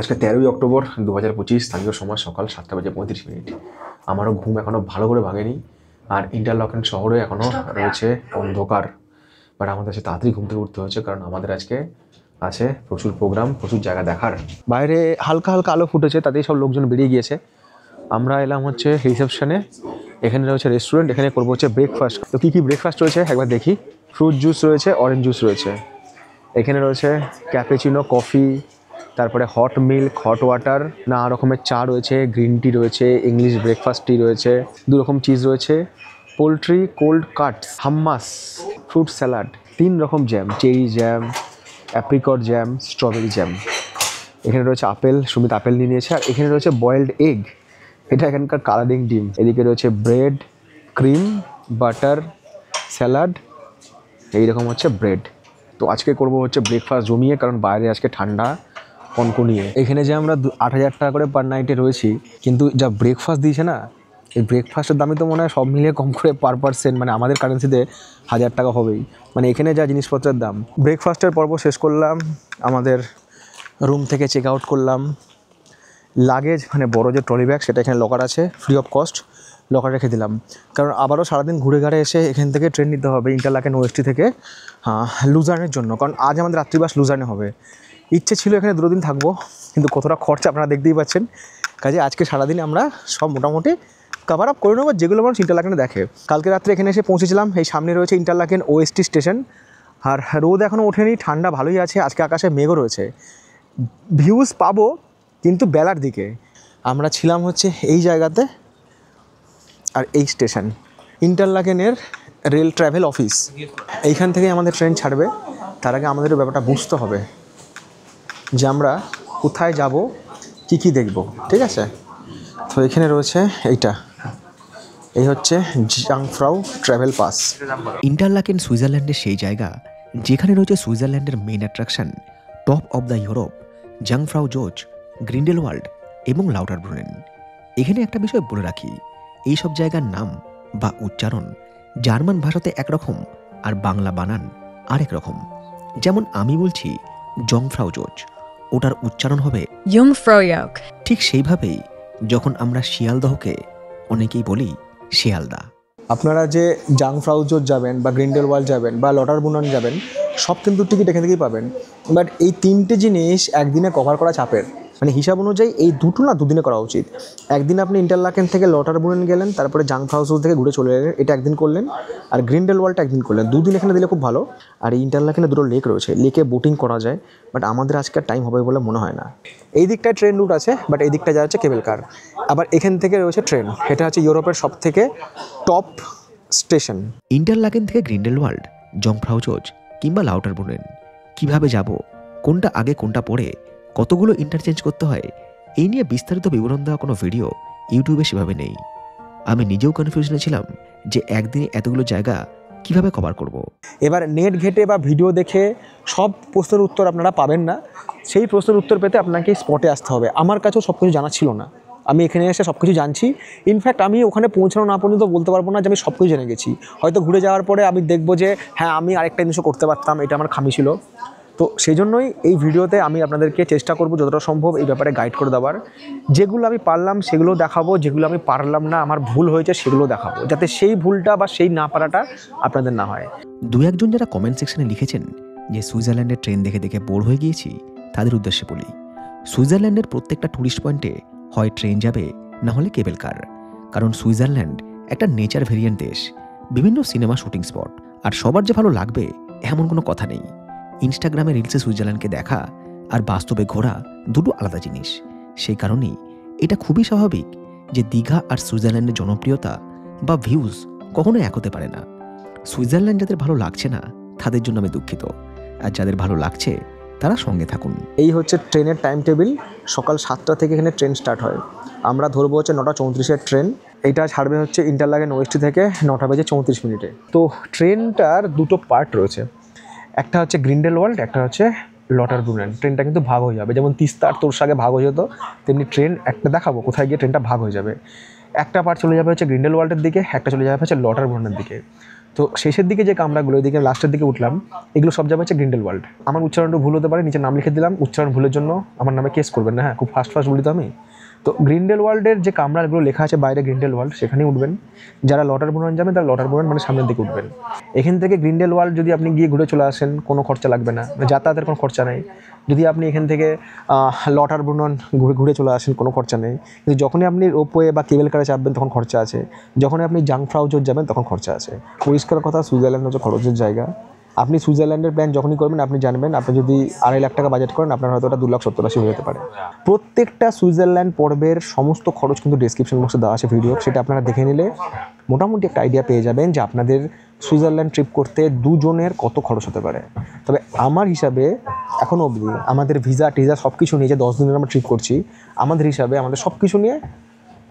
আজকে 13ই অক্টোবর 2025, স্থানীয় সময় সকাল 7:35। আমারও ঘুম এখনও ভালো করে ভাঙেনি, আর ইন্টারলকেন শহরে এখনও রয়েছে অন্ধকার। বাট আমাদের আজকে তাড়াতাড়ি ঘুম থেকে উঠতে হচ্ছে, কারণ আমাদের আজকে আছে প্রচুর প্রোগ্রাম, প্রচুর জায়গা দেখার। বাইরে হালকা হালকা আলো ফুটেছে, তাতেই সব লোকজন বেরিয়ে গিয়েছে। আমরা এলাম হচ্ছে রিসেপশনে। এখানে রয়েছে রেস্টুরেন্ট, এখানে করবো হচ্ছে ব্রেকফাস্ট। তো কী কী ব্রেকফাস্ট রয়েছে একবার দেখি। ফ্রুট জুস রয়েছে, অরেঞ্জ জুস রয়েছে, এখানে রয়েছে ক্যাপেচিনো, কফি, তারপরে হট মিল্ক, হট ওয়াটার, নানা রকমের চা রয়েছে, গ্রিন টি রয়েছে, ইংলিশ ব্রেকফাস্ট টি রয়েছে, 2 রকম চিজ রয়েছে, poultry, cold cuts, hummus, fruit salad, 3 রকম jam, cherry jam, apricot jam, strawberry jam. এখানে রয়েছে আপেল, সুমিত আপেল নিয়ে নিয়েছে। আর এখানে রয়েছে বয়েলড এগ, এটা এখানকার কালারিং ডিম। এদিকে রয়েছে ব্রেড, ক্রিম, বাটার, স্যালাড, এইরকম হচ্ছে ব্রেড। তো আজকে করবো হচ্ছে ব্রেকফাস্ট জমিয়ে, কারণ বাইরে আজকে ঠান্ডা কনকনিয়ে। এখানে যে আমরা 8,000 টাকা করে পার নাইটে রয়েছি, কিন্তু যা ব্রেকফাস্ট দিয়েছে না, এই ব্রেকফাস্টের দামই তো মনে হয় সব মিলিয়ে কম করে পার পার্সেন্ট মানে আমাদের কারেন্সিতে 1,000 টাকা হবেই। মানে এখানে যা জিনিসপত্রের দাম। ব্রেকফাস্টের পর্ব শেষ করলাম, আমাদের রুম থেকে চেক আউট করলাম। লাগেজ মানে বড় যে ট্রলি ব্যাগ, সেটা এখানে লকার আছে, ফ্রি অফ কস্ট লকার রেখে দিলাম। কারণ আবারও সারাদিন ঘুরে ঘাড়ে এসে এখান থেকে ট্রেন নিতে হবে ইন্টারলাকেন ওএসটি থেকে লুজার্নের জন্য, কারণ আজ আমাদের রাত্রিবাস লুজার্নে হবে। ইচ্ছে ছিল এখানে 2 দিন থাকবো, কিন্তু কতটা খরচা আপনারা দেখতেই পাচ্ছেন। কাজে আজকে সারাদিন আমরা সব মোটামুটি কভার আপ করে নেবো, যেগুলো মানুষ ইন্টারলাকেনে দেখে। কালকে রাত্রে এখানে এসে পৌঁছেছিলাম। এই সামনে রয়েছে ইন্টারলাকেন ওএসটি স্টেশন। আর রোদ এখনও ওঠেনি, ঠান্ডা ভালোই আছে। আজকে আকাশে মেঘও রয়েছে, ভিউজ পাবো কিন্তু বেলার দিকে। আমরা ছিলাম হচ্ছে এই জায়গাতে, আর এই স্টেশন ইন্টারলাকেনের রেল ট্রাভেল অফিস। এইখান থেকে আমাদের ট্রেন ছাড়বে। তার আগে আমাদের ব্যাপারটা বুঝতে হবে যে আমরা কোথায় যাব, কি কি দেখব, ঠিক আছে? তো এখানে রয়েছে এইটা, এই হচ্ছে জাংফ্রাউ ট্রাভেল পাস। ইন্টারলাকেন সুইজারল্যান্ডের সেই জায়গা যেখানে রয়েছে সুইজারল্যান্ডের main attraction, top of the Europe, Jungfraujoch, Grindelwald এবং লাউটারব্রুনেন। এখানে একটা বিষয় বলে রাখি, এই সব জায়গার নাম বা উচ্চারণ জার্মান ভাষাতে একরকম আর বাংলা বানান আরেক রকম। যেমন আমি বলছি জংফ্রাউ জোজ, ওটার উচ্চারণ হবে Jungfraujoch। ঠিক সেইভাবেই যখন আমরা শিয়ালদহকে অনেকেই বলি শিয়ালদা। আপনারা যে জাংফ্রাউ জোজ যাবেন বা গ্রিন্ডেলওয়াল্ড যাবেন বা লটারব্রুনেন যাবেন, সব কিন্তু টিকিট এখান থেকেই পাবেন। বাট এই 3টে জিনিস একদিনে কভার করা চাপের। মানে হিসাব অনুযায়ী এই দুটো না 2 দিনে করা উচিত। একদিন আপনি ইন্টারলাকেন থেকে লটারব্রুনেন গেলেন, তারপরে জাংফ্রাউ জোজ থেকে ঘুরে চলে এলেন, এটা একদিন করলেন। আর গ্রিন্ডেলওয়াল্ডটা একদিন করলেন। 2 দিন এখানে দিলে খুব ভালো। আর এই ইন্টারলাকেনে 2টো লেক রয়েছে, লেকে বোটিং করা যায়, বাট আমাদের আজকে টাইম হবে বলে মনে হয় না। এই দিকটায় ট্রেন রুট আছে, বাট এই দিকটা যা হচ্ছে কেবল কার। আবার এখান থেকে রয়েছে ট্রেন, এটা হচ্ছে ইউরোপের সব থেকে টপ স্টেশন। ইন্টারলাকেন থেকে গ্রিন্ডেলওয়াল্ড, জংফ্রাউ জোজ কিংবা লাউটারব্রুনেন কিভাবে যাব, কোনটা আগে কোনটা পরে, কতগুলো ইন্টারচেঞ্জ করতে হয়, এই নিয়ে বিস্তারিত বিবরণ দেওয়া কোনো ভিডিও ইউটিউবে সেভাবে নেই। আমি নিজেও কনফিউশনে ছিলাম যে একদিনে এতগুলো জায়গা কিভাবে কভার করব। এবার নেট ঘেটে বা ভিডিও দেখে সব প্রশ্নের উত্তর আপনারা পাবেন না। সেই প্রশ্নের উত্তর পেতে আপনাকে স্পটে আসতে হবে। আমার কাছেও সব কিছু জানা ছিল না, আমি এখানে এসে সব কিছু জানছি। ইনফ্যাক্ট আমি ওখানে পৌঁছানো না পর্যন্ত বলতে পারবো না যে আমি সব কিছু জেনে গেছি। হয়তো ঘুরে যাওয়ার পরে আমি দেখবো যে হ্যাঁ, আমি আরেকটা জিনিসও করতে পারতাম, এটা আমার খামি ছিল। তো সেই জন্যই এই ভিডিওতে আমি আপনাদেরকে চেষ্টা করব যতটা সম্ভব এই ব্যাপারে গাইড করে দেওয়ার। যেগুলো আমি পারলাম সেগুলো দেখাবো, যেগুলো আমি পারলাম না, আমার ভুল হয়েছে সেগুলো দেখাবো, যাতে সেই ভুলটা বা সেই না পারাটা আপনাদের না হয়। 2-1 যারা কমেন্ট সেকশনে লিখেছেন যে সুইজারল্যান্ডের ট্রেন দেখে দেখে বোর হয়ে গিয়েছি, তাদের উদ্দেশ্যে বলি, সুইজারল্যান্ডের প্রত্যেকটা ট্যুরিস্ট পয়েন্টে হয় ট্রেন যাবে, না হলে কেবল কার। কারণ সুইজারল্যান্ড একটা নেচার ভেরিয়েন্ট দেশ, বিভিন্ন সিনেমা শুটিং স্পট, আর সবার যে ভালো লাগবে এমন কোনো কথা নেই। ইনস্টাগ্রামে রিলসে সুইজারল্যান্ডকে দেখা আর বাস্তবে ঘোরা দুটো আলাদা জিনিস। সেই কারণেই এটা খুবই স্বাভাবিক যে দীঘা আর সুইজারল্যান্ডের জনপ্রিয়তা বা ভিউজ কখনো এক হতে পারে না। সুইজারল্যান্ড যাদের ভালো লাগছে না তাদের জন্য আমি দুঃখিত, আর যাদের ভালো লাগছে তারা সঙ্গে থাকুন। এই হচ্ছে ট্রেনের টাইম টেবিল। সকাল 7টা থেকে এখানে ট্রেন স্টার্ট হয়। আমরা ধরবো হচ্ছে 9:34-এর ট্রেন। এইটা ছাড়বে হচ্ছে ইন্টারলাকেন ওএসটি থেকে 9:34। তো ট্রেনটার 2টো পার্ট রয়েছে, একটা হচ্ছে গ্রিন্ডেলওয়াল্ড, একটা হচ্ছে লটারব্রুনেন। ট্রেনটা কিন্তু ভাগ হয়ে যাবে, যেমন তিস্তা আর তোরসাগে ভাগ হয়ে যেত, তেমনি ট্রেন একটা দেখাবো কোথায় গিয়ে ট্রেনটা ভাগ হয়ে যাবে। একটা পার্ট চলে যাবে হচ্ছে গ্রিন্ডেলওয়াল্ডের দিকে, একটা চলে যাবে হচ্ছে লটারব্রুনেনের দিকে। তো শেষের দিকে যে কামরাগুলো এদিকে লাস্টের দিকে উঠলাম, এগুলো সব যাবে হচ্ছে গ্রিন্ডেলওয়াল্ড। আমার উচ্চারণটা ভুল হতে পারে, নিচে নাম লিখে দিলাম, উচ্চারণ ভুলের জন্য আমার নামে কেস করবেন না, হ্যাঁ, খুব ফাস্ট বলি তো আমি। তো গ্রিন্ডেলওয়াল্ডের যে কামরাগুলো লেখা আছে বাইরে গ্রিন্ডেলওয়াল্ড, সেখানেই উঠবেন। যারা লটারবুরন যাবেন তারা লটারবুরন মানে সামনের দিকে উঠবেন। এখান থেকে গ্রিন্ডেলওয়াল্ড যদি আপনি গিয়ে ঘুরে চলে আসেন, কোনো খরচা লাগবে না, মানে যাতায়াতের কোনো খরচা নেই। যদি আপনি এখান থেকে লটারবুরন ঘুরে চলে আসেন, কোনো খরচা নেই। কিন্তু যখনই আপনি রোপওয়ে বা কেবল কারে চাপবেন তখন খরচা আছে। যখনই আপনি জাংফ্রাউজোর যাবেন তখন খরচা আছে। পরিষ্কার কথা, সুইজারল্যান্ড হচ্ছে খরচের জায়গা। আপনি সুইজারল্যান্ডের প্ল্যান যখনই করবেন আপনি জানবেন, আপনি যদি 2.5 লাখ টাকা বাজেট করেন আপনার হয়তো ওটা 2,70,80 হয়ে যেতে পারে। প্রত্যেকটা সুইজারল্যান্ড পর্বের সমস্ত খরচ কিন্তু ডেসক্রিপশন বক্সে দেওয়া আছে ভিডিও, সেটা আপনারা দেখে নিলে মোটামুটি একটা আইডিয়া পেয়ে যাবেন যে আপনাদের সুইজারল্যান্ড ট্রিপ করতে দুজনের কত খরচ হতে পারে। তবে আমার হিসাবে এখনও অবধি আমাদের ভিসা টিজা সব কিছু নিয়ে যে 10 দিনের আমরা ট্রিপ করছি, আমাদের হিসাবে আমাদের সব কিছু নিয়ে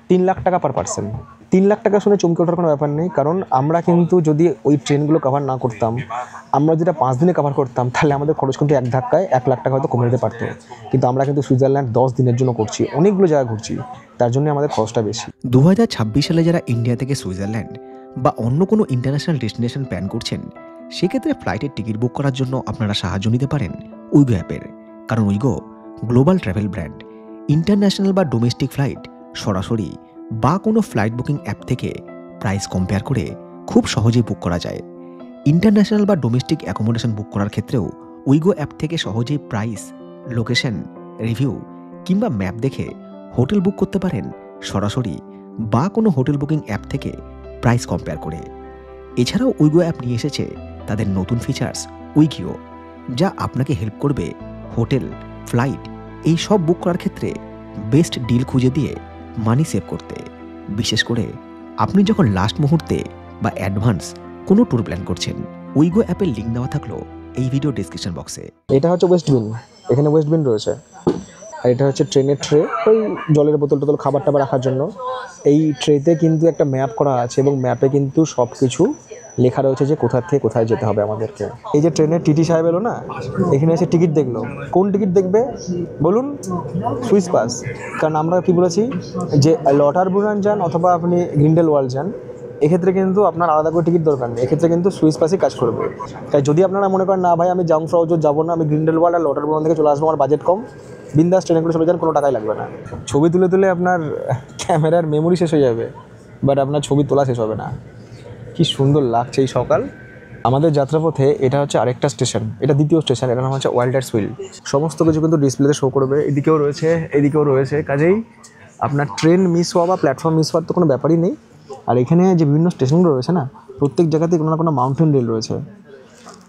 3 লাখ টাকা পার পার্সন। 3 লাখ টাকা শুনে চমকে ওঠার কোনো ব্যাপার নেই, কারণ আমরা কিন্তু যদি ওই ট্রেনগুলো কভার না করতাম, আমরা যেটা 5 দিনে কভার করতাম, তাহলে আমাদের খরচ কিন্তু এক ধাক্কায় 1 লাখ টাকা হয়তো কমে যেতে পারতো। কিন্তু আমরা কিন্তু সুইজারল্যান্ড 10 দিনের জন্য করছি, অনেকগুলো জায়গা ঘুরছি, তার জন্য আমাদের খরচটা বেশি। 2026 সালে যারা ইন্ডিয়া থেকে সুইজারল্যান্ড বা অন্য কোনো ইন্টারন্যাশনাল ডেস্টিনেশন প্ল্যান করছেন, সেক্ষেত্রে ফ্লাইটের টিকিট বুক করার জন্য আপনারা সাহায্য নিতে পারেন উইগো অ্যাপের। কারণ Wego global travel brand. International বা ডোমেস্টিক ফ্লাইট সরাসরি বা কোনো ফ্লাইট বুকিং অ্যাপ থেকে প্রাইস কম্পেয়ার করে খুব সহজেই বুক করা যায়। ইন্টারন্যাশনাল বা ডোমেস্টিক অ্যাকোমোডেশন বুক করার ক্ষেত্রেও উইগো অ্যাপ থেকে সহজেই প্রাইস, লোকেশন, রিভিউ কিংবা ম্যাপ দেখে হোটেল বুক করতে পারেন সরাসরি বা কোনো হোটেল বুকিং অ্যাপ থেকে প্রাইস কম্পেয়ার করে। এছাড়াও উইগো অ্যাপ নিয়ে এসেছে তাদের নতুন ফিচার্স উইগিও, যা আপনাকে হেল্প করবে হোটেল, ফ্লাইট এই সব বুক করার ক্ষেত্রে বেস্ট ডিল খুঁজে দিয়ে মানি সেভ করতে। বিশেষ করে আপনি যখন লাস্ট মুহূর্তে বা অ্যাডভান্স কোনো ট্যুর প্ল্যান করছেন। উইগো অ্যাপের লিঙ্ক দেওয়া থাকলো এই ভিডিও ডেসক্রিপশন বক্সে। এটা হচ্ছে ওয়েস্ট বিন, এখানে ওয়েস্ট বিন রয়েছে। আর এটা হচ্ছে ট্রেনের ট্রে, ওই জলের বোতল টোতল খাবার টাবার রাখার জন্য। এই ট্রেতে কিন্তু একটা ম্যাপ করা আছে এবং ম্যাপে কিন্তু সব কিছু লেখা রয়েছে যে কোথা থেকে কোথায় যেতে হবে আমাদেরকে। এই যে ট্রেনের টিটি সাহেব এলো না, এখানে এসে টিকিট দেখলো। কোন টিকিট দেখবে বলুন? Swiss pass. কারণ আমরা কি বলেছি যে লটারবুরন যান অথবা আপনি গ্রিন্ডেলওয়াল্ড যান, এক্ষেত্রে কিন্তু আপনার আলাদা করে টিকিট দরকার নেই, এক্ষেত্রে কিন্তু সুইস পাসই কাজ করবে। তাই যদি আপনারা মনে করেন না ভাই আমি জাংফ্রাউজোর যাবো না, আমি গ্রিন্ডেলওয়াল্ড আর লটারবুরন থেকে চলে আসবো, আমার বাজেট কম, বিন্দাস ট্রেনে করে চলে যান, কোনো টাকাই লাগবে না। ছবি তুলে তুলে আপনার ক্যামেরার মেমোরি শেষ হয়ে যাবে, বাট আপনার ছবি তোলা শেষ হবে না। কি সুন্দর লাগছে এই সকাল। আমাদের যাত্রাপথে এটা হচ্ছে আরেকটা স্টেশন, এটা দ্বিতীয় স্টেশন, এটার নাম হচ্ছে ওয়াইল্ডার্সভিল। সমস্ত কিছু কিন্তু ডিসপ্লেতে শো করবে, এদিকেও রয়েছে এদিকেও রয়েছে, কাজেই আপনার ট্রেন মিস হওয়া বা প্ল্যাটফর্ম মিস হওয়ার তো কোনো ব্যাপারই নেই। আর এখানে যে বিভিন্ন স্টেশনগুলো রয়েছে না, প্রত্যেক জায়গাতেই কোনো না কোনো মাউন্টেন রেল রয়েছে,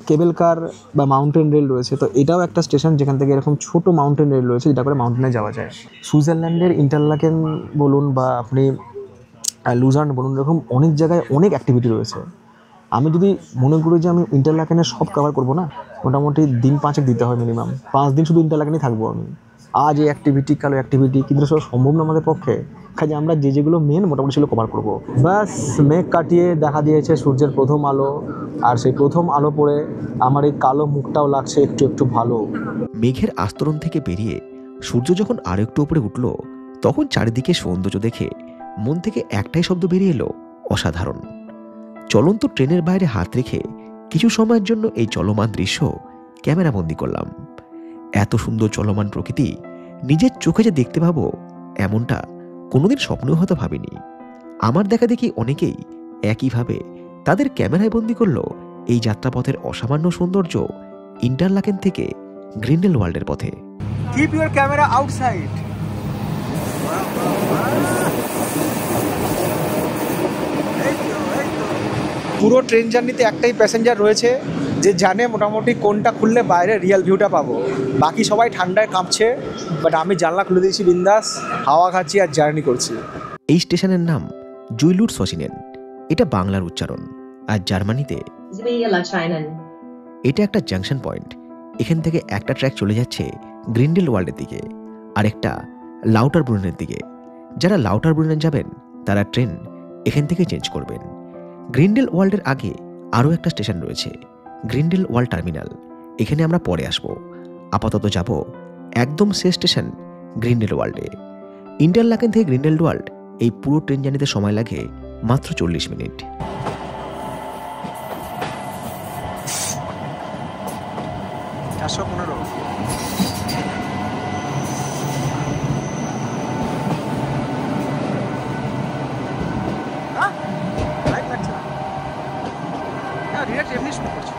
কেবল কার বা মাউন্টেন রেল রয়েছে। তো এটাও একটা স্টেশন যেখান থেকে এরকম ছোটো মাউন্টেন রেল রয়েছে, যেটা করে মাউন্টেনে যাওয়া যায়। সুইজারল্যান্ডের ইন্টারলাকেন বলুন বা আপনি লুজার্ন বলুন, এরকম অনেক জায়গায় অনেক অ্যাক্টিভিটি রয়েছে। আমি যদি মনে করি যে আমি ইন্টারলাকেনের সব কভার করবো না, মোটামুটি দিন 5 দিতে হয়, মিনিমাম 5 দিন শুধু ইন্টারলাকেনেই থাকবো আমি। আজ এই অ্যাক্টিভিটি, কালো অ্যাক্টিভিটি, কিন্তু সেটা সম্ভব না আমাদের পক্ষে। কাজে আমরা যেগুলো মেন মোটামুটি সেগুলো কভার করবো। ব্যাস মেঘ কাটিয়ে দেখা দিয়েছে সূর্যের প্রথম আলো, আর সেই প্রথম আলো পড়ে আমার এই কালো মুখটাও লাগছে একটু একটু ভালো। মেঘের আস্তরণ থেকে বেরিয়ে সূর্য যখন আরো একটু উপরে উঠল, তখন চারিদিকে সৌন্দর্য দেখে মন থেকে একটাই শব্দ বেরিয়ে এলো, অসাধারণ। চলন্ত ট্রেনের বাইরে হাত রেখে কিছু সময়ের জন্য এই চলমান দৃশ্য ক্যামেরাবন্দি করলাম। এত সুন্দর চলমান প্রকৃতি নিজের চোখে যে দেখতে পাবো, এমনটা কোনোদিন স্বপ্নেও হয়তো ভাবিনি। আমার দেখা দেখি অনেকেই একইভাবে তাদের ক্যামেরায় বন্দি করলো এই যাত্রাপথের অসামান্য সৌন্দর্য ইন্টারলাকেন থেকে গ্রিন্ডেলওয়াল্ডের পথে। Keep your camera outside. পুরো ট্রেন জার্নিতে একটাই প্যাসেঞ্জার রয়েছে যে জানে মোটামুটি কোনটা খুললে বাইরে রিয়েল ভিউটা পাবো। বাকি সবাই ঠান্ডায় কাঁপছে, বাট আমি জানলা খুলে দিয়েছি, বিন্দাস হাওয়া খাচ্ছি আর জার্নি করছি। এই স্টেশনের নাম জুইলুট সসিনেন, এটা বাংলার উচ্চারণ, আর জার্মানিতে এটা একটা জাংশন পয়েন্ট। এখান থেকে একটা ট্র্যাক চলে যাচ্ছে গ্রিন্ডেলওয়াল্ডের দিকে, আর একটা লাউটারব্রুনেনের দিকে। যারা লাউটারব্রুনেন যাবেন তারা ট্রেন এখান থেকে চেঞ্জ করবেন। গ্রিন্ডেলওয়াল্ডের আগে আরও একটা স্টেশন রয়েছে, গ্রিন্ডেলওয়াল্ড টার্মিনাল। এখানে আমরা পরে আসব। আপাতত যাব একদম শেষ স্টেশন গ্রিন্ডেলওয়াল্ডে। ইন্টারলাকেন থেকে গ্রিন্ডেলওয়াল্ড এই পুরো ট্রেন জার্নিতে সময় লাগে মাত্র 40 মিনিট। 415। লাইট লাগছে না, হ্যাঁ ডিরেক্ট এমনি শুট করছে।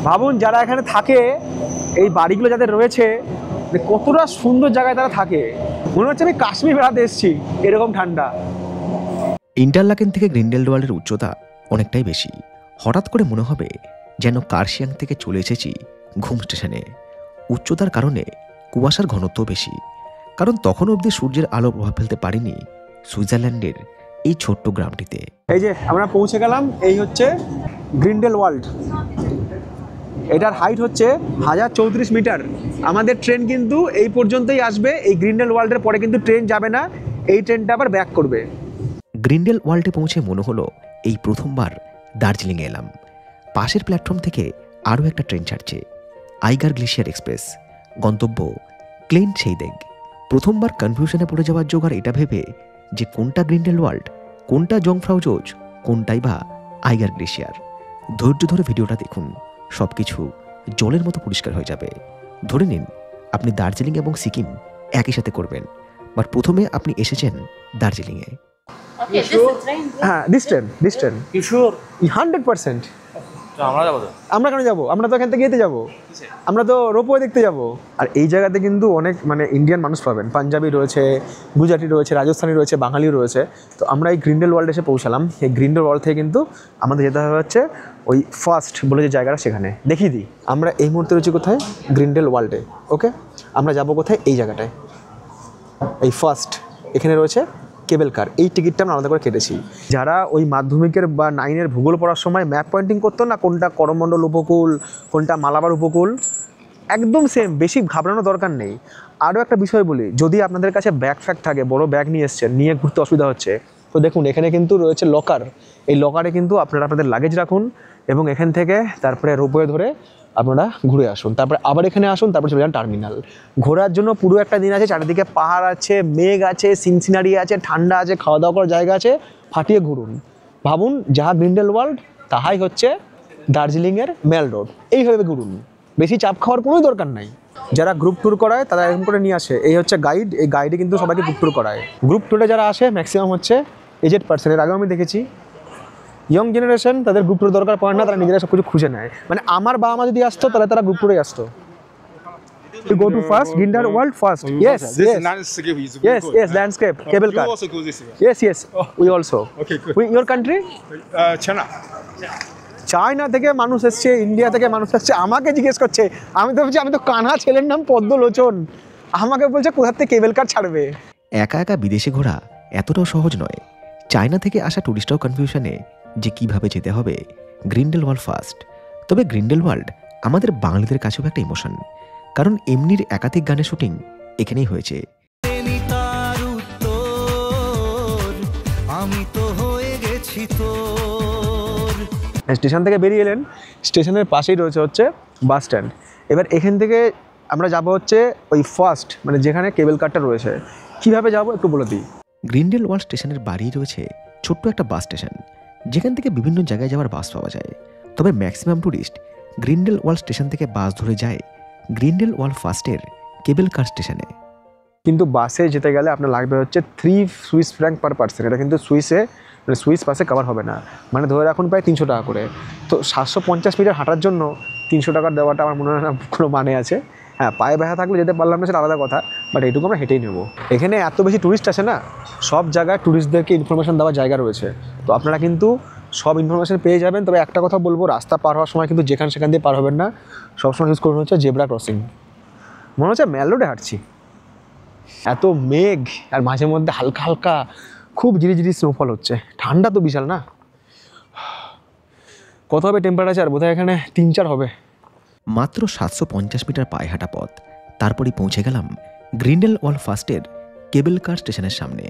ভাবুন যারা এখানে থাকে, এই বাড়িগুলো যাদের রয়েছে, কতটা সুন্দর জায়গায় তারা থাকে। মনে হচ্ছে আমি কাশ্মীর বেড়াতে এসেছি, এরকম ঠান্ডা। ইন্টারলাকেন থেকে গ্রিন্ডেলওয়ালের উচ্চতা অনেকটাই বেশি। হঠাৎ করে মনে হবে যেন কার্শিয়াং থেকে চলে এসেছি ঘুম স্টেশনে। উচ্চতার কারণে কুয়াশার ঘনত্ব বেশি, কারণ তখন অবধি সূর্যের আলো প্রভাব ফেলতে পারেনি সুইজারল্যান্ডের এই ছোট্ট গ্রামটিতে। এই যে আমরা পৌঁছে গেলাম, এই হচ্ছে গ্রিন্ডেলওয়াল্ড। এটার হাইট হচ্ছে 1034 মিটার। আমাদের ট্রেন কিন্তু এই পর্যন্তই আসবে। এই গ্রিন্ডেলওয়াল্ডের পরে কিন্তু ট্রেন যাবে না, এই ট্রেনটা আবার ব্যাক করবে। গ্রিন্ডেলওয়াল্ডে পৌঁছে মনে হলো এই প্রথমবার দার্জিলিংয়ে এলাম। পাশের প্ল্যাটফর্ম থেকে আরও একটা ট্রেন ছাড়ছে, আইগার গ্লেশিয়ার এক্সপ্রেস, গন্তব্য ক্লেন সেইদেগ। প্রথমবার কনফিউশনে পড়ে যাওয়ার জোগাড় এটা ভেবে যে কোনটা গ্রিন্ডেলওয়াল্ড, কোনটা জংফ্রাউজোজ, কোনটাই বা আইগার গ্লেশিয়ার। ধৈর্য ধরে ভিডিওটা দেখুন, সব কিছু জলের মতো পরিষ্কার হয়ে যাবে। ধরে নিন আপনি দার্জিলিং এবং সিকিম একই সাথে করবেন, বাট প্রথমে আপনি এসেছেন দার্জিলিংয়ে। Okay, this is train. হ্যাঁ ডিস্টেন্ট You sure? 100%। তো আমরা যাবো তো। আমরা কেন যাবো? আমরা তো এখান থেকে যেতে যাবো, আমরা তো রোপওয়ে দেখতে যাবো। আর এই জায়গাতে কিন্তু অনেক মানে ইন্ডিয়ান মানুষ পাবেন, পাঞ্জাবি রয়েছে, গুজরাটি রয়েছে, রাজস্থানী রয়েছে, বাঙালিও রয়েছে। তো আমরা এই গ্রিন্ডেলওয়াল্ড এসে পৌঁছালাম। এই গ্রিন্ডেলওয়াল্ড থেকে কিন্তু আমাদের যেতে হবে হচ্ছে ওই ফার্স্ট বলে যে জায়গাটা, সেখানে দেখিয়ে দিই। আমরা এই মুহূর্তে রয়েছি কোথায়? গ্রিন্ডেলওয়াল্ডে। ওকে, আমরা যাবো কোথায়? এই জায়গাটায়, এই ফার্স্ট। এখানে রয়েছে কেবল কার। এই টিকিটটা আমরা আলাদা করে কেটেছি। যারা ওই মাধ্যমিকের বা 9-এর ভূগোল পড়ার সময় ম্যাপ পয়েন্টিং করতো না, কোনটা করমণ্ডল উপকূল, কোনটা মালাবার উপকূল, একদম সেম, বেশি ঘাবড়ানোর দরকার নেই। আরও একটা বিষয় বলি, যদি আপনাদের কাছে ব্যাগ ফ্যাগ থাকে, বড় ব্যাগ নিয়ে এসছেন, নিয়ে ঘুরতে অসুবিধা হচ্ছে, তো দেখুন এখানে কিন্তু রয়েছে লকার। এই লকারে কিন্তু আপনারা আপনাদের লাগেজ রাখুন এবং এখান থেকে তারপরে রোপওয়ে ধরে আপনারা ঘুরে আসুন, তারপরে আবার এখানে আসুন, তারপরে চলে যান টার্মিনাল। ঘোরার জন্য পুরো একটা দিন আছে, চারিদিকে পাহাড় আছে, মেঘ আছে, সিনসিনারি আছে, ঠান্ডা আছে, খাওয়া দাওয়া করার জায়গা আছে, ফাটিয়ে ঘুরুন। ভাবুন যাহা গ্রিন্ডেলওয়াল্ড তাহাই হচ্ছে দার্জিলিংয়ের মেল রোড। এইভাবে ঘুরুন, বেশি চাপ খাওয়ার কোনো দরকার নাই। যারা গ্রুপ ট্যুর করায় তারা এরকম করে নিয়ে আসে। এই হচ্ছে গাইড, এই গাইডে কিন্তু সবাইকে গ্রুপ ট্যুর করায়। গ্রুপ ট্যুরে যারা আসে ম্যাক্সিমাম হচ্ছে এজেড পার্সন। এর আগেও আমি দেখেছি ইয়ং জেনারেশন, তাদের গ্রুপ ট্যুর দরকার পড়ে না, তারা নিজেরা সব কিছু খুঁজে নেয়। মানে আমার বাবা মা যদি আসতো তাহলে তারা গ্রুপ ট্যুরে আসতো। You go to first Grindelwald first. Yes, This yes. landscape is Yes, good. yes, landscape, cable You car. also go this way. Yes, we also. Okay, good. Your country? China. China থেকে মানুষ এসছে, India থেকে মানুষ এসছে, আমাকে জিজ্ঞেস করছে। আমি তো বলছি আমি তো কানা, ছেলের নাম পদ্মলোচন, আমাকে বলছে কোথা থেকে কেবল কার ছাড়বে। একা একা বিদেশে ঘোরা এতটাও সহজ নয়। চায়না থেকে আসা টুরিস্টরাও কনফিউশনে যে কিভাবে যেতে হবে গ্রিন্ডেলওয়াল্ড ফার্স্ট। তবে গ্রিন্ডেলওয়াল্ড আমাদের বাঙালিদের কাছেও একটা ইমোশন, কারণ এমনির একাধিক গানের শুটিং এখানেই হয়েছে। আমি তো হয়ে গেছি তোর। স্টেশন থেকে বেরিয়ে এলেন, স্টেশনের পাশেই রয়েছে হচ্ছে বাস স্ট্যান্ড। এবার এখান থেকে আমরা যাব হচ্ছে ওই ফার্স্ট, মানে যেখানে কেবল কারটা রয়েছে। কীভাবে যাব একটু বলে দিই। গ্রিন্ডেলওয়াল্ড স্টেশনের বাড়িই রয়েছে ছোট্ট একটা বাস স্টেশন, যেখান থেকে বিভিন্ন জায়গায় যাওয়ার বাস পাওয়া যায়। তবে ম্যাক্সিমাম ট্যুরিস্ট গ্রিন্ডেলওয়াল্ড স্টেশন থেকে বাস ধরে যায় গ্রিন্ডেলওয়াল্ড ফার্স্টের কেবল কার স্টেশনে। কিন্তু বাসে যেতে গেলে আপনার লাগবে হচ্ছে 3 সুইস ফ্র্যাঙ্ক পার পার্সন। এটা কিন্তু সুইসে, মানে সুইস পাসে কভার হবে না, মানে ধরে রাখুন প্রায় 300 টাকা করে। তো 750 মিটার হাঁটার জন্য 300 টাকা দেওয়াটা আমার মনে হয় না কোনো মানে আছে। হ্যাঁ, পায়ে ব্যথা থাকলে যেতে পারলাম না সেটা আলাদা কথা, বাট এইটুকু আমরা হেঁটেই নেবো। এখানে এত বেশি ট্যুরিস্ট আছে না, সব জায়গায় ট্যুরিস্টদেরকে ইনফরমেশন দেওয়ার জায়গা রয়েছে। তো আপনারা কিন্তু সব ইনফরমেশন পেয়ে যাবেন। তবে একটা কথা বলবো, রাস্তা পার হওয়ার সময় কিন্তু যেখানে সেখান দিয়ে পার হবেন না, সবসময় ইউজ করুন হচ্ছে জেব্রা ক্রসিং। মনে হচ্ছে মেল রোডে হাঁটছি, এত মেঘ আর মাঝে মধ্যে হালকা হালকা খুব ঝিরিঝিরি স্নোফল হচ্ছে। ঠান্ডা তো বিশাল না। কত হবে টেম্পারেচার? বোধহয় এখানে 3-4 হবে। মাত্র 750 মিটার পায়ে হাঁটা পথ, তারপরই পৌঁছে গেলাম গ্রিন্ডেলওয়াল্ড ফার্স্টের কেবল কার স্টেশনের সামনে।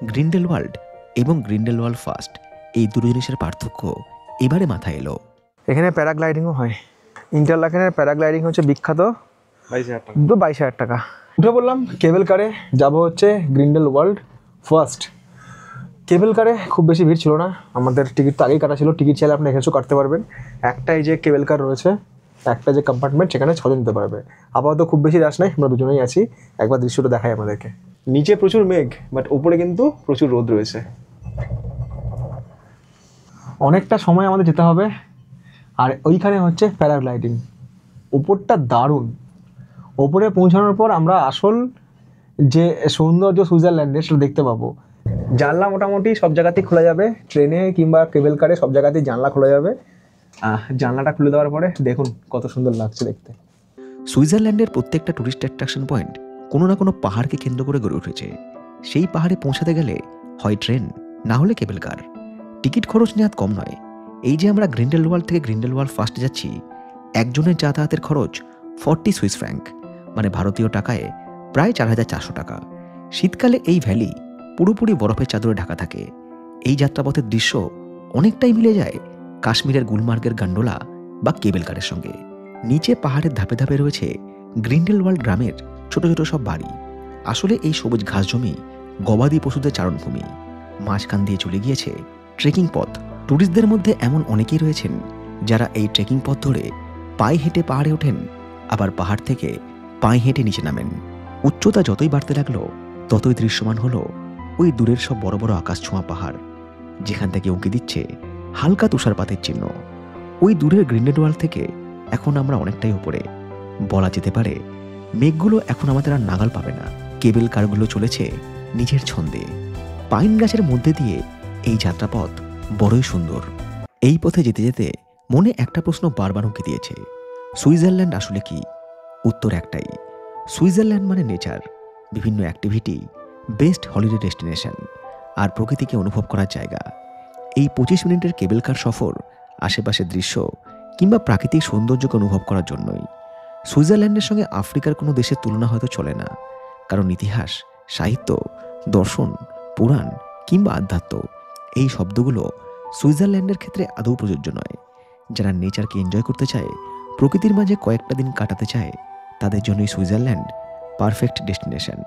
গ্রিন্ডেলওয়াল্ড এবং গ্রিন্ডেলওয়াল্ড ফার্স্ট, এই দুটো জিনিসের পার্থক্য এবারে মাথায় এলো। এখানে প্যারাগ্লাইডিংও হয়। ইন্টারলাকেনের প্যারাগ্লাইডিং হচ্ছে বিখ্যাত, 22,000 টাকা। উঠে বললাম কেবল কারে, যাবো হচ্ছে গ্রিন্ডেল ওয়ার্ল্ড ফার্স্ট। কেবল কারে খুব বেশি ভিড় ছিল না, আমাদের টিকিট তো আগেই কাটা ছিল। টিকিট চাইলে আপনি এখানেও কাটতে পারবেন। একটা এই যে কেবল কার রয়েছে, একটা যে কম্পার্টমেন্ট, সেখানে 6 জন নিতে পারবে। আপাতত খুব বেশি রাশ নাই, আমরা দুজনেই আছি। একবার দৃশ্যটা দেখাই আমাদেরকে। নিচে প্রচুর মেঘ, বাট উপরে কিন্তু প্রচুর রোদ রয়েছে। অনেকটা সময় আমাদের যেতে হবে। আর ওইখানে হচ্ছে প্যারাগ্লাইডিং, উপরটা দারুণ। ওপরে পৌঁছানোর পর আমরা আসল যে সৌন্দর্য সুইজারল্যান্ডের সেটা দেখতে পাবো। জানলা মোটামুটি সব জায়গাতেই খোলা যাবে, ট্রেনে কিংবা কেবল কারে সব জায়গাতেই জানলা খোলা যাবে। জানলাটা খুলে দেওয়ার পরে দেখুন কত সুন্দর লাগছে দেখতে। সুইজারল্যান্ডের প্রত্যেকটা টুরিস্ট অ্যাট্রাকশন পয়েন্ট কোনো না কোনো পাহাড়কে কেন্দ্র করে গড়ে উঠেছে। সেই পাহাড়ে পৌঁছাতে গেলে হয় ট্রেন, না হলে কেবল কার। টিকিট খরচ নেওয়া কম নয়। এই যে আমরা গ্রিন্ডেল ওয়ার্ল্ড থেকে গ্রিন্ডেল ওয়ার্ল্ড ফার্স্টে যাচ্ছি, একজনের যাতায়াতের খরচ 40 সুইস ফ্র্যাঙ্ক, মানে ভারতীয় টাকায় প্রায় 4,400 টাকা। শীতকালে এই ভ্যালি পুরোপুরি বরফের চাদরে ঢাকা থাকে। এই যাত্রাপথের দৃশ্য অনেকটাই মিলে যায় কাশ্মীরের গুলমার্গের গান্ডোলা বা কেবল কারের সঙ্গে। নিচে পাহাড়ের ধাপে ধাপে রয়েছে গ্রিন্ডেল ওয়ার্ল্ড গ্রামের ছোট ছোট সব বাড়ি। আসলে এই সবুজ ঘাস জমি গবাদি পশুদের চারণভূমি। মাঝখান দিয়ে চলে গিয়েছে ট্রেকিং পথ। ট্যুরিস্টদের মধ্যে এমন অনেকেই রয়েছেন যারা এই ট্রেকিং পথ ধরে পায়ে হেঁটে পাহাড়ে ওঠেন, আবার পাহাড় থেকে পায়ে হেঁটে নিচে নামেন। উচ্চতা যতই বাড়তে লাগলো ততই দৃশ্যমান হলো ওই দূরের সব বড় বড় আকাশ ছোঁয়া পাহাড়, যেখান থেকে উঁকি দিচ্ছে হালকা তুষারপাতের চিহ্ন। ওই দূরের গ্রিন্ডেল ওয়ার্ল্ড থেকে এখন আমরা অনেকটাই উপরে। বলা যেতে পারে মেঘগুলো এখন আমাদের আর নাগাল পাবে না। কেবল কারগুলো চলেছে নিজের ছন্দে। পাইন গাছের মধ্যে দিয়ে এই যাত্রাপথ বড়ই সুন্দর। এই পথে যেতে যেতে মনে একটা প্রশ্ন বারবার উঁকি দিয়েছে, সুইজারল্যান্ড আসলে কি? উত্তর একটাই, সুইজারল্যান্ড মানে নেচার, বিভিন্ন অ্যাক্টিভিটি, বেস্ট হলিডে ডেস্টিনেশন আর প্রকৃতিকে অনুভব করার জায়গা। এই 25 মিনিটের কেবল কার সফর আশেপাশের দৃশ্য কিংবা প্রাকৃতিক সৌন্দর্যকে অনুভব করার জন্যই। সুইজারল্যান্ডের সঙ্গে আফ্রিকার কোনো দেশের তুলনা হয়তো চলে না, কারণ ইতিহাস, সাহিত্য, দর্শন, পুরাণ কিংবা আধ্যাত্ম এই শব্দগুলো সুইজারল্যান্ডের ক্ষেত্রে আদৌ প্রযোজ্য নয়। যারা নেচারকে এনজয় করতে চায়, প্রকৃতির মাঝে কয়েকটা দিন কাটাতে চায়, তাদের জন্যই সুইজারল্যান্ড পারফেক্ট ডেস্টিনেশন।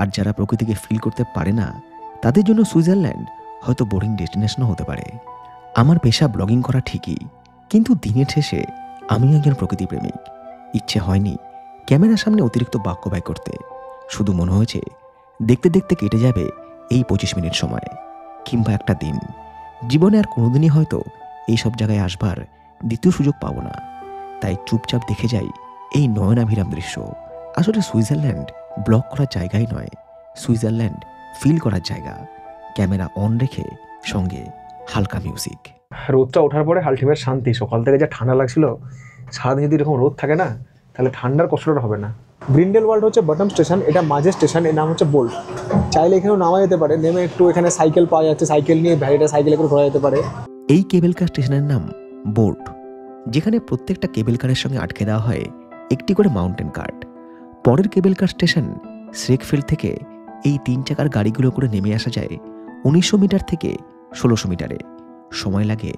আর যারা প্রকৃতিকে ফিল করতে পারে না, তাদের জন্য সুইজারল্যান্ড হয়তো বোরিং ডেস্টিনেশনও হতে পারে। আমার পেশা ব্লগিং করা ঠিকই, কিন্তু দিনের শেষে আমি একজন প্রকৃতিপ্রেমিক। ইচ্ছে হয়নি ক্যামেরার সামনে অতিরিক্ত বাক্য ব্যয় করতে। শুধু মনে হয়েছে দেখতে দেখতে কেটে যাবে এই 25 মিনিট সময় কিংবা একটা দিন। জীবনে আর কোনোদিনই হয়তো এই সব জায়গায় আসবার দ্বিতীয় সুযোগ পাবো না। তাই চুপচাপ দেখে যাই এই নয়নাভিরাম দৃশ্য। আসলে সুইজারল্যান্ড ব্লগ করার জায়গাই নয়, সুইজারল্যান্ড ফিল করার জায়গা। ক্যামেরা অন রেখে সঙ্গে হালকা মিউজিক। রোদটা ওঠার পরে আলটিমেট শান্তি। সকাল থেকে যা ঠান্ডা লাগছিল, সারাদিন যদি এরকম রোদ থাকে না, তাহলে ঠান্ডার কষ্টটা হবে না। গ্রিন্ডেল ওয়ার্ল্ড হচ্ছে বটম স্টেশন, এটা মাঝের স্টেশন, এর নাম হচ্ছে বোল্ট। চাইলে এখানেও নামা যেতে পারে, নেমে একটু এখানে সাইকেল পাওয়া যাচ্ছে, সাইকেল নিয়ে ভ্যালিটা সাইকেলে করে ঘোরা যেতে পারে। এই কেবল কার স্টেশনের নাম বোট, যেখানে প্রত্যেকটা কেবল কারের সঙ্গে আটকে দেওয়া হয় একটি করে মাউন্টেন কার্ট। পরের কেবল কার স্টেশন শ্রেকফেল্ড থেকে এই 3 চাকার গাড়িগুলো করে নেমে আসা যায় 1900 মিটার থেকে 1600 মিটারে। সময় লাগে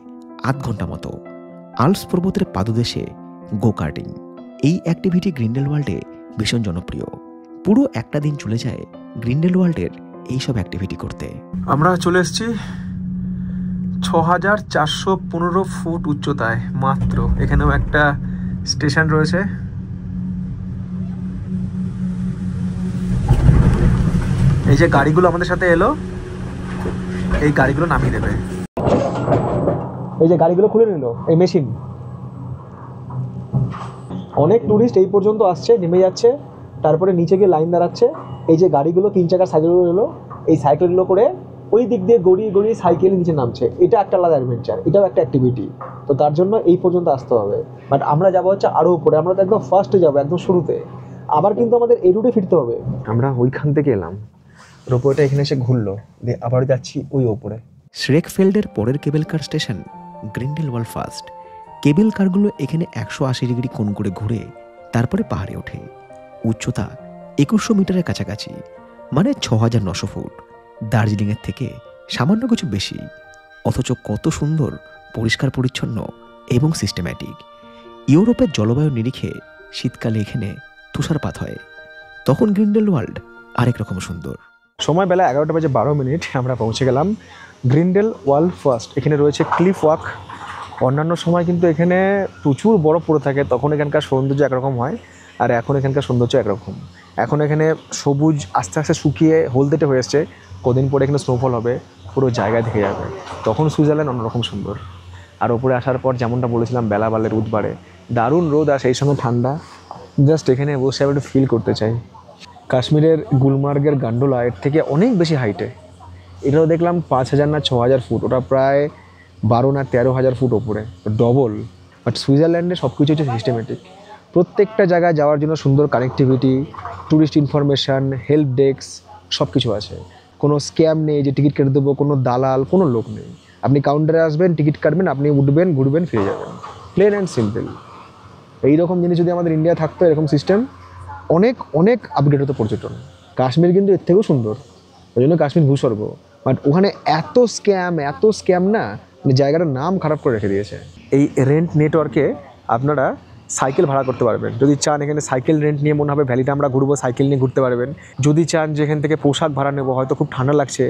8 ঘন্টা মতো। আল্পস পর্বতের পাদদেশে গো কার্টিং, এই অ্যাক্টিভিটি গ্রিন্ডেল ওয়ার্ল্ডে ভীষণ জনপ্রিয়। পুরো একটা দিন চলে যায় গ্রিন্ডেল ওয়ার্ল্ডের এইসব অ্যাক্টিভিটি করতে। আমরা চলে এসেছি 6415 ফুট উচ্চতায় মাত্র। এখানেও একটা স্টেশন রয়েছে। এই যে গাড়িগুলো আমাদের সাথে এলো, এই গাড়িগুলো নামিয়ে দেবে। এই যে গাড়িগুলো খুলে নিল এই মেশিন। অনেক টুরিস্ট এই পর্যন্ত আসছে, নেমে যাচ্ছে, তারপরে নিচে গিয়ে লাইন দাঁড়াচ্ছে। এই যে গাড়িগুলো 3 চাকার সাইকেলগুলো এলো, এই সাইকেলগুলো করে ওই দিক দিয়ে গড়িয়ে গড়িয়ে সাইকেল নিচে নামছে। এটা একটা আলাদা অ্যাডভেঞ্চার, এটাও একটা অ্যাক্টিভিটি। তো তার জন্য এই পর্যন্ত আসতে হবে। বাট আমরা যাবো হচ্ছে আরও উপরে, আমরা তো একদম ফার্স্টে যাবো, একদম শুরুতে। আবার কিন্তু আমাদের এই রুটে ফিরতে হবে। আমরা ওইখান থেকে এলাম, রোপওয়েটা এখানে এসে ঘুরলো, দিয়ে আবার যাচ্ছি ওই ওপরে। শ্রেকফেল্ডের পরের কেবল কার স্টেশন গ্রিন্ডেল ওয়ার্ল্ড ফার্স্ট। কেবল কারগুলো এখানে 180 ডিগ্রি কোণ করে ঘুরে তারপরে পাহাড়ে ওঠে। উচ্চতা 2100 মিটারের কাছাকাছি, মানে 6900 ফুট। দার্জিলিংয়ের থেকে সামান্য কিছু বেশি, অথচ কত সুন্দর পরিষ্কার পরিচ্ছন্ন এবং সিস্টেম্যাটিক। ইউরোপের জলবায়ুর নিরিখে শীতকালে এখানে তুষারপাত হয়, তখন গ্রিন্ডেলওয়াল্ড আরেক রকম সুন্দর। সময় বেলা 11:12 আমরা পৌঁছে গেলাম গ্রিন্ডেলওয়াল্ড ফার্স্ট। এখানে রয়েছে ক্লিফ ওয়াক। অন্যান্য সময় কিন্তু এখানে প্রচুর বরফ পড়ে থাকে, তখন এখানকার সৌন্দর্য একরকম হয়, আর এখন এখানকার সৌন্দর্য একরকম। এখন এখানে সবুজ আস্তে আস্তে শুকিয়ে হলদেটে হয়ে এসছে, কদিন পরে এখানে স্নোফল হবে, পুরো জায়গায় দেখে যাবে, তখন সুইজারল্যান্ড অন্যরকম সুন্দর। আর ওপরে আসার পর যেমনটা বলেছিলাম, বেলা বাড়লে রোদ বাড়ে, দারুণ রোদ আর সেই সঙ্গে ঠান্ডা। জাস্ট এখানে বসে আমি একটু ফিল করতে চাই। কাশ্মীরের গুলমার্গের গান্ডোলা এর থেকে অনেক বেশি হাইটে, এটাও দেখলাম 5,000 না 6,000 ফুট, ওটা প্রায় 12 না 13,000 ফুট ওপরে, ডবল। বাট সুইজারল্যান্ডে সব কিছু হচ্ছে সিস্টেমেটিক, প্রত্যেকটা জায়গায় যাওয়ার জন্য সুন্দর connectivity, tourist information, help desk সব কিছু আছে। কোনো স্ক্যাম নেই যে টিকিট কেটে দেবো, কোনো দালাল, কোনো লোক নেই। আপনি কাউন্টারে আসবেন, টিকিট কাটবেন, আপনি উঠবেন, ঘুরবেন, ফিরে যাবেন, প্লেন অ্যান্ড সিম্পল। এইরকম জিনিস যদি আমাদের ইন্ডিয়া থাকতো, এরকম সিস্টেম, অনেক অনেক আপগ্রেড হতো পর্যটন। কাশ্মীর কিন্তু এর থেকেও সুন্দর, ওই জন্য কাশ্মীর ভূস্বর্গ। বাট ওখানে এত স্ক্যাম না, মানে জায়গাটার নাম খারাপ করে রেখে দিয়েছে। এই রেন্ট নেটওয়ার্কে আপনারা সাইকেল ভাড়া করতে পারবেন, যদি চান এখানে সাইকেল রেন্ট নিয়ে মনে হবে ভ্যালিটা আমরা ঘুরবো, সাইকেল নিয়ে ঘুরতে পারবেন। যদি চান যে এখান থেকে পোশাক ভাড়া নেবো, হয়তো খুব ঠান্ডা লাগছে,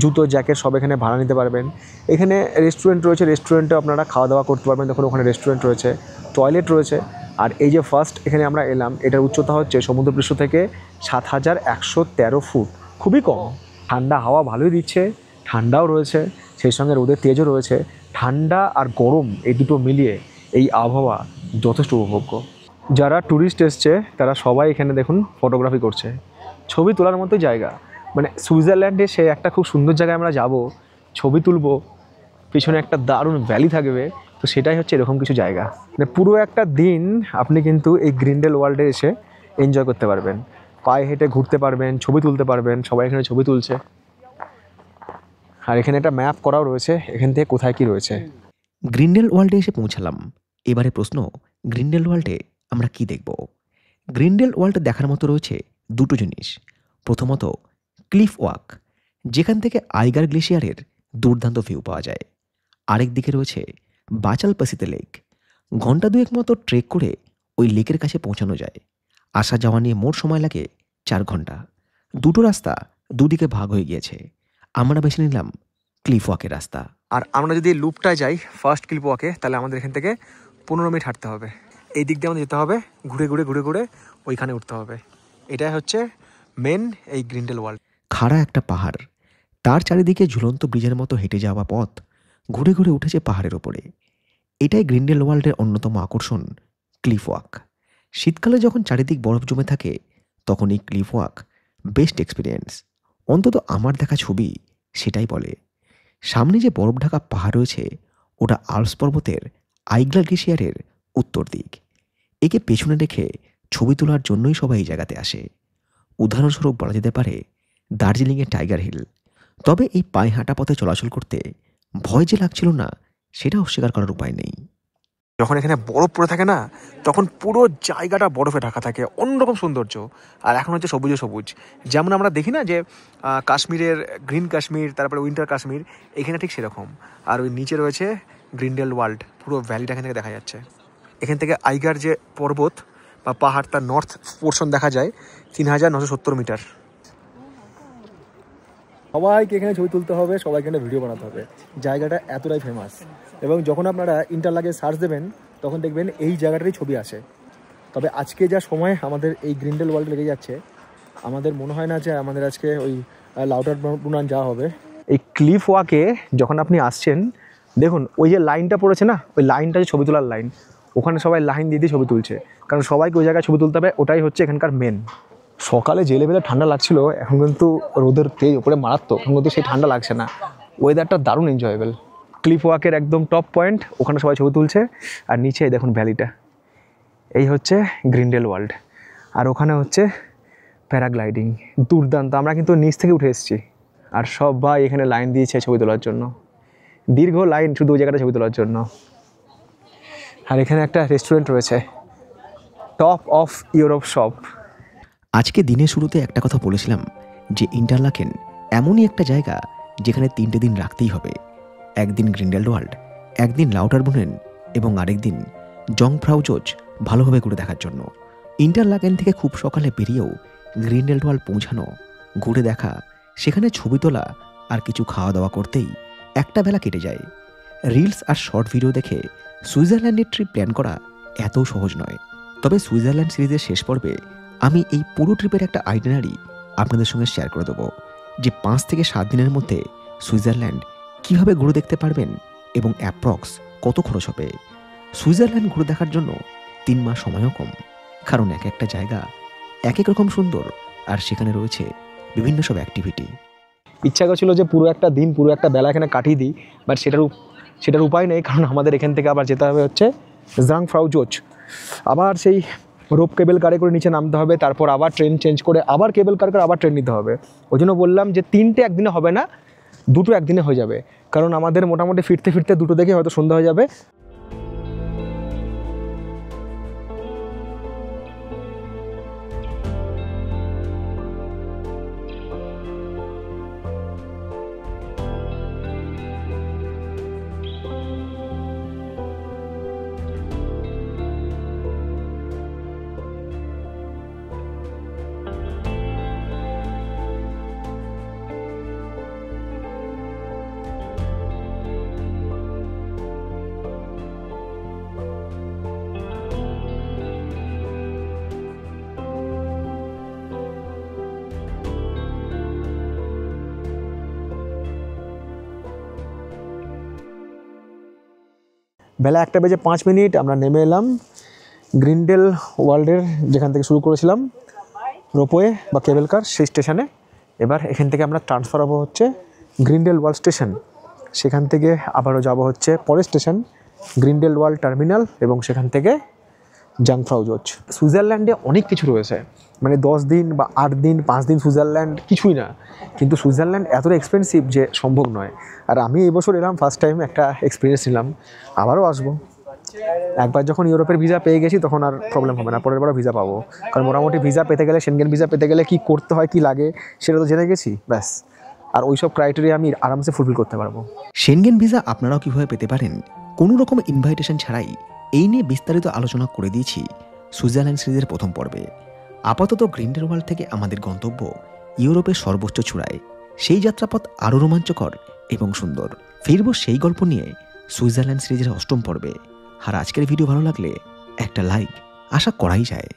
জুতো জ্যাকেট সব এখানে ভাড়া নিতে পারবেন। এখানে রেস্টুরেন্ট রয়েছে, রেস্টুরেন্টে আপনারা খাওয়া দাওয়া করতে পারবেন, দেখুন ওখানে রেস্টুরেন্ট রয়েছে, টয়লেট রয়েছে। আর এই যে ফার্স্ট এখানে আমরা এলাম, এটার উচ্চতা হচ্ছে সমুদ্রপৃষ্ঠ থেকে 7,113 ফুট, খুবই কম। ঠান্ডা হাওয়া ভালোই দিচ্ছে, ঠান্ডাও রয়েছে, সেই সঙ্গে রোদের তেজও রয়েছে। ঠান্ডা আর গরম এই দুটো মিলিয়ে এই আবহাওয়া যথেষ্ট উপভোগ্য। যারা ট্যুরিস্ট এসছে তারা সবাই এখানে দেখুন ফটোগ্রাফি করছে, ছবি তোলার মতো জায়গা। মানে সুইজারল্যান্ডে সে একটা খুব সুন্দর জায়গায় আমরা যাব, ছবি তুলবো, পিছনে একটা দারুণ ভ্যালি থাকবে, তো সেটাই হচ্ছে এরকম কিছু জায়গা। মানে পুরো একটা দিন আপনি কিন্তু এই গ্রিন্ডেলওয়াল্ডে এসে এনজয় করতে পারবেন, পায়ে হেঁটে ঘুরতে পারবেন, ছবি তুলতে পারবেন, সবাই এখানে ছবি তুলছে। আর এখানে একটা ম্যাপ করাও রয়েছে, এখান থেকে কোথায় কি রয়েছে। গ্রিন্ডেলওয়াল্ডে এসে পৌঁছালাম। এবারে প্রশ্ন, গ্রিন্ডেলওয়াল্ডে আমরা কি দেখব? গ্রিন্ডেলওয়াল্ড দেখার মতো রয়েছে দুটো জিনিস। প্রথমত ক্লিফ ওয়াক, যেখান থেকে আইগার গ্লেশিয়ারের দুর্দান্ত ভিউ পাওয়া যায়। আরেক দিকে রয়েছে বাচালপাসিতে লেক। ঘন্টা দুয়েক মতো ট্রেক করে ওই লেকের কাছে পৌঁছানো যায়। আসা যাওয়া নিয়ে মোট সময় লাগে 4 ঘন্টা। দুটো রাস্তা দুদিকে ভাগ হয়ে গিয়েছে, আমরা বেছে নিলাম ক্লিফ ওয়াকের রাস্তা। আর আমরা যদি লুপটায় যাই ফার্স্ট ক্লিফ ওয়াকে, তাহলে আমাদের এখান থেকে 15 মিনিট হাঁটতে হবে। এই দিক দিয়ে আমাদের যেতে হবে, ঘুরে ওইখানে উঠতে হবে। এটাই হচ্ছে মেন এই গ্রিন্ডেলওয়াল্ড। খাড়া একটা পাহাড়, তার চারিদিকে ঝুলন্ত ব্রিজের মতো হেঁটে যাওয়া পথ ঘুরে ঘুরে উঠেছে পাহাড়ের ওপরে। এটাই গ্রিন্ডেলওয়াল্ডের অন্যতম আকর্ষণ, ক্লিফ ওয়াক। শীতকালে যখন চারিদিক বরফ জমে থাকে, তখন এই ক্লিফ ওয়াক বেস্ট এক্সপিরিয়েন্স। অন্তত আমার দেখা ছবি সেটাই বলে। সামনে যে বরফ ঢাকা পাহাড় রয়েছে, ওটা আল্পস পর্বতের আইগলার গ্লেশিয়ারের উত্তর দিক। একে পেছনে রেখে ছবি তোলার জন্যই সবাই এই জায়গাতে আসে। উদাহরণস্বরূপ বলা যেতে পারে দার্জিলিংয়ের টাইগার হিল। তবে এই পায়ে হাঁটা পথে চলাচল করতে ভয় যে লাগছিল না, সেটা অস্বীকার করার উপায় নেই। যখন এখানে বরফ পড়ে থাকে না, তখন পুরো জায়গাটা বরফে ঢাকা থাকে, অন্যরকম সৌন্দর্য। আর এখন হচ্ছে সবুজে সবুজ, যেমন আমরা দেখি না যে কাশ্মীরের গ্রিন কাশ্মীর, তারপরে উইন্টার কাশ্মীর, এখানে ঠিক সেরকম। আর ওই নিচে রয়েছে গ্রিন্ডেলওয়াল্ড, পুরো ভ্যালিটা এখান থেকে দেখা যাচ্ছে। এখান থেকে আইগার যে পর্বত বা পাহাড়, তার নর্থ পোর্শন দেখা যায়, 3,970 মিটার। সবাইকে এখানে ছবি তুলতে হবে, সবাইকে এখানে ভিডিও বানাতে হবে, জায়গাটা এতটাই ফেমাস। এবং যখন আপনারা ইন্টারলাকে সার্চ দেবেন, তখন দেখবেন এই জায়গাটারই ছবি আসে। তবে আজকে যা সময় আমাদের এই গ্রিন্ডেলওয়াল্ড লেগে যাচ্ছে, আমাদের মনে হয় না যে আমাদের আজকে ওই লাউটারব্রুনান যাওয়া হবে। এই ক্লিফ ওয়াকে যখন আপনি আসছেন, দেখুন ওই যে লাইনটা পড়েছে না, ওই লাইনটা যে ছবি তোলার লাইন, ওখানে সবাই লাইন দিয়ে ছবি তুলছে, কারণ সবাইকে ওই জায়গায় ছবি তুলতে হবে, ওটাই হচ্ছে এখানকার মেন। সকালে যে লেভেলে ঠান্ডা লাগছিল, এখন কিন্তু রোদের তেজ উপরে মারাত্মক, এখন কিন্তু সেই ঠান্ডা লাগছে না, ওয়েদারটা দারুণ এনজয়েবল। ক্লিফ ওয়াকের একদম টপ পয়েন্ট, ওখানে সবাই ছবি তুলছে, আর নিচে দেখুন ভ্যালিটা, এই হচ্ছে গ্রিন্ডেলওয়াল্ড। আর ওখানে হচ্ছে প্যারাগ্লাইডিং, দুর্দান্ত। আমরা কিন্তু নিচ থেকে উঠে এসেছি, আর সবাই এখানে লাইন দিয়েছে ছবি তোলার জন্য, দীর্ঘ লাইন শুধু ওই জায়গাটা ছবি তোলার জন্য। আর এখানে একটা রেস্টুরেন্ট রয়েছে, টপ অফ ইউরোপ শপ। আজকে দিনের শুরুতে একটা কথা বলেছিলাম যে ইন্টারলাকেন এমনই একটা জায়গা যেখানে 3টে দিন রাখতেই হবে। একদিন গ্রিন্ডেলওয়াল্ড, একদিন লাউটারব্রুনেন, এবং আরেক দিন জংফ্রাউজোচ ভালোভাবে ঘুরে দেখার জন্য। ইন্টারলাকেন থেকে খুব সকালে বেরিয়েও গ্রিন্ডেলওয়াল্ড পৌঁছানো, ঘুরে দেখা, সেখানে ছবি তোলা আর কিছু খাওয়া দাওয়া করতেই একটা বেলা কেটে যায়। রিলস আর শর্ট ভিডিও দেখে সুইজারল্যান্ডের ট্রিপ প্ল্যান করা এত সহজ নয়। তবে সুইজারল্যান্ড সিরিজের শেষ পর্বে আমি এই পুরো ট্রিপের একটা আইটিনারি আপনাদের সঙ্গে শেয়ার করে দেবো, যে 5 থেকে 7 দিনের মধ্যে সুইজারল্যান্ড কীভাবে ঘুরে দেখতে পারবেন এবং অ্যাপ্রক্স কত খরচ হবে। সুইজারল্যান্ড ঘুরে দেখার জন্য 3 মাস সময়ও কম, কারণ এক একটা জায়গা এক এক রকম সুন্দর আর সেখানে রয়েছে বিভিন্ন সব অ্যাক্টিভিটি। ইচ্ছা করছিল যে পুরো একটা দিন, পুরো একটা বেলা এখানে কাটিয়ে দিই, বাট সেটার উপায় নেই, কারণ আমাদের এখান থেকে আবার যেতে হবে হচ্ছে জাংফ্রাউজোচ। আবার সেই রোপ কেবল কারে করে নিচে নামতে হবে, তারপর আবার ট্রেন চেঞ্জ করে আবার কেবল কার করে আবার ট্রেন নিতে হবে। ওই জন্য বললাম যে 3টে একদিনে হবে না, 2টো একদিনে হয়ে যাবে, কারণ আমাদের মোটামুটি ফিরতে ফিরতে 2টো দেখে হয়তো সন্ধ্যা হয়ে যাবে। বেলা 1:05 আমরা নেমে এলাম গ্রিন্ডেলওয়াল্ডের, যেখান থেকে শুরু করেছিলাম রোপওয়ে বা কেবল কার, সেই স্টেশনে। এবার এখান থেকে আমরা ট্রান্সফার হবো হচ্ছে গ্রিন্ডেলওয়াল্ড স্টেশন, সেখান থেকে আবারও যাব হচ্ছে পরের স্টেশন গ্রিন্ডেলওয়াল্ড টার্মিনাল, এবং সেখান থেকে জাংফ্রাউজোচ। সুইজারল্যান্ডে অনেক কিছু রয়েছে, মানে 10 দিন বা 8 দিন 5 দিন সুইজারল্যান্ড কিছুই না, কিন্তু সুইজারল্যান্ড এতটা এক্সপেন্সিভ যে সম্ভব নয়। আর আমি এই বছর এলাম, ফার্স্ট টাইম একটা এক্সপিরিয়েন্স নিলাম, আবারও আসবো। একবার যখন ইউরোপের ভিসা পেয়ে গেছি তখন আর প্রবলেম হবে না, পরের বারও ভিসা পাবো, কারণ মোটামুটি ভিসা পেতে গেলে, সেনগেন ভিসা পেতে গেলে কী করতে হয়, কী লাগে সেটা তো জেনে গেছি, ব্যাস। আর ওই সব ক্রাইটেরিয়া আমি আরামসে ফুলফিল করতে পারবো। সেনগেন ভিসা আপনারাও কীভাবে পেতে পারেন কোনো রকম ইনভাইটেশন ছাড়াই, এই নিয়ে বিস্তারিত আলোচনা করে দিয়েছি সুইজারল্যান্ড সিরিজের প্রথম পর্বে। আপাতত গ্রিন্ডেলওয়াল্ড থেকে আমাদের গন্তব্য ইউরোপের সর্বোচ্চ চূড়ায়, সেই যাত্রাপথ আরও রোমাঞ্চকর এবং সুন্দর। ফিরব সেই গল্প নিয়ে সুইজারল্যান্ড সিরিজের 8ম পর্বে। আর আজকের ভিডিও ভালো লাগলে একটা লাইক আশা করাই যায়।